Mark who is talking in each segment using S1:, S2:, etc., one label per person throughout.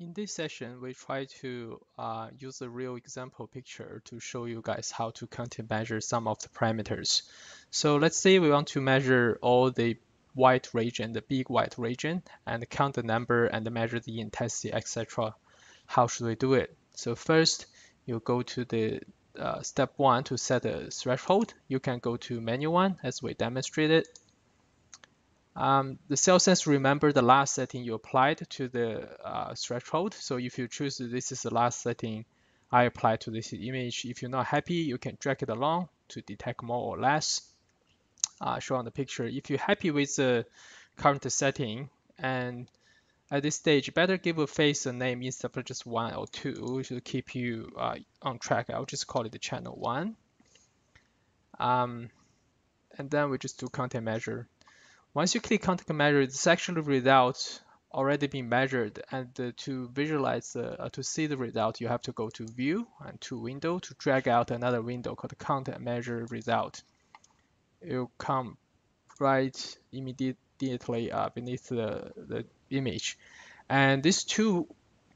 S1: In this session, we try to use a real example picture to show you guys how to countermeasure some of the parameters. So let's say we want to measure all the white region, the big white region, and count the number and measure the intensity, etc. How should we do it? So first, you go to the step 1 to set a threshold. You can go to menu 1 as we demonstrated. The Cellsens remember the last setting you applied to the threshold. So if you choose this is the last setting I applied to this image, if you're not happy, you can drag it along to detect more or less. Show on the picture. If you're happy with the current setting, and at this stage, better give a face a name instead of just 1 or 2 to keep you on track. I'll just call it the channel 1. And then we just do content measure. Once you click content measure, it's actually results already been measured. And to visualize, to see the result, you have to go to View and to Window to drag out another window called content measure result. It'll come right immediately beneath the image. And these two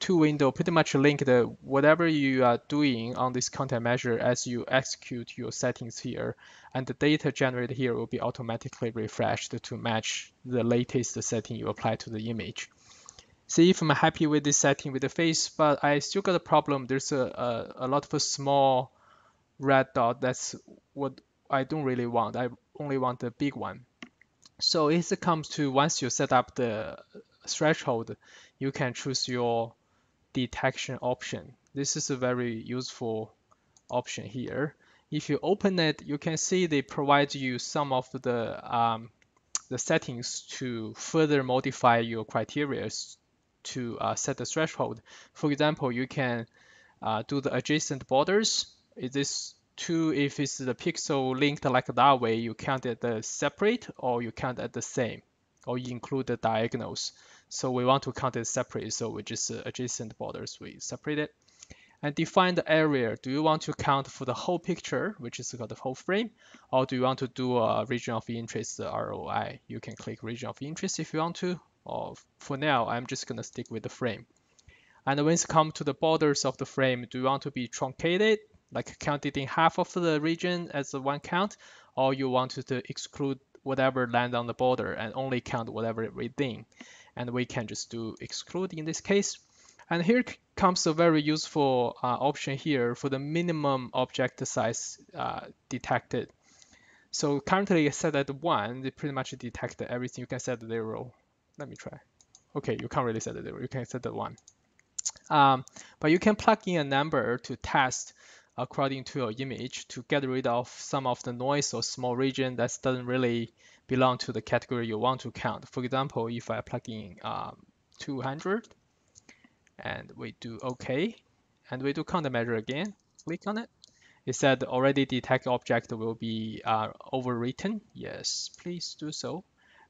S1: window pretty much link the whatever you are doing on this content measure as you execute your settings here, and the data generated here will be automatically refreshed to match the latest setting you apply to the image. See if I'm happy with this setting with the face, but I still got a problem. There's a lot of a small red dot. That's what I don't really want. I only want the big one. So it comes to once you set up the threshold, you can choose your detection option. This is a very useful option here. If you open it, you can see they provide you some of the settings to further modify your criteria to set the threshold. For example, you can do the adjacent borders. Is this two, if it's the pixel linked like that way, you count it as separate or you count at the same, or you include the diagonals. So we want to count it separate, so we just adjacent borders, we separate it. And define the area. Do you want to count for the whole picture, which is called the whole frame, or do you want to do a region of interest, the ROI? You can click region of interest if you want to, or for now, I'm just gonna stick with the frame. And when it comes to the borders of the frame, do you want to be truncated, like counted in half of the region as a one count, or you want to exclude whatever land on the border and only count whatever within? And we can just do exclude in this case. And here comes a very useful option here for the minimum object size detected. So currently it's set at 1, it pretty much detected everything. You can set 0. Let me try. Okay, you can't really set 0. You can set 1. But you can plug in a number to test according to your image to get rid of some of the noise or small region that doesn't really belong to the category you want to count. For example, if I plug in 200 and we do OK, and we do counter measure again, click on it. It said already detect object will be overwritten. Yes, please do so.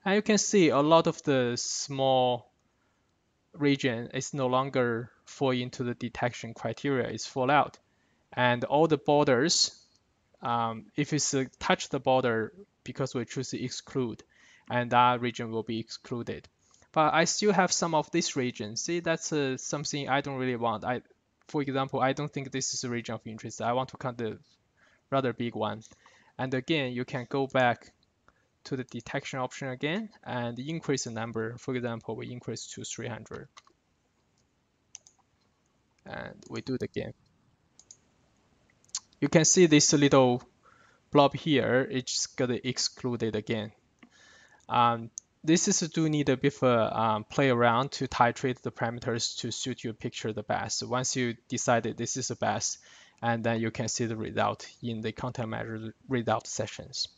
S1: And you can see a lot of the small region is no longer fall into the detection criteria, it's fall out. And all the borders, if it's touch the border because we choose to exclude, and that region will be excluded. But I still have some of this region. See, that's something I don't really want. For example, I don't think this is a region of interest. I want to count the rather big one. And again, you can go back to the detection option again and increase the number. For example, we increase to 300. And we do it again. You can see this little blob here, it's gonna exclude it again. This is do need a bit of a play around to titrate the parameters to suit your picture the best. Once you decided this is the best, and then you can see the result in the content measure result sessions.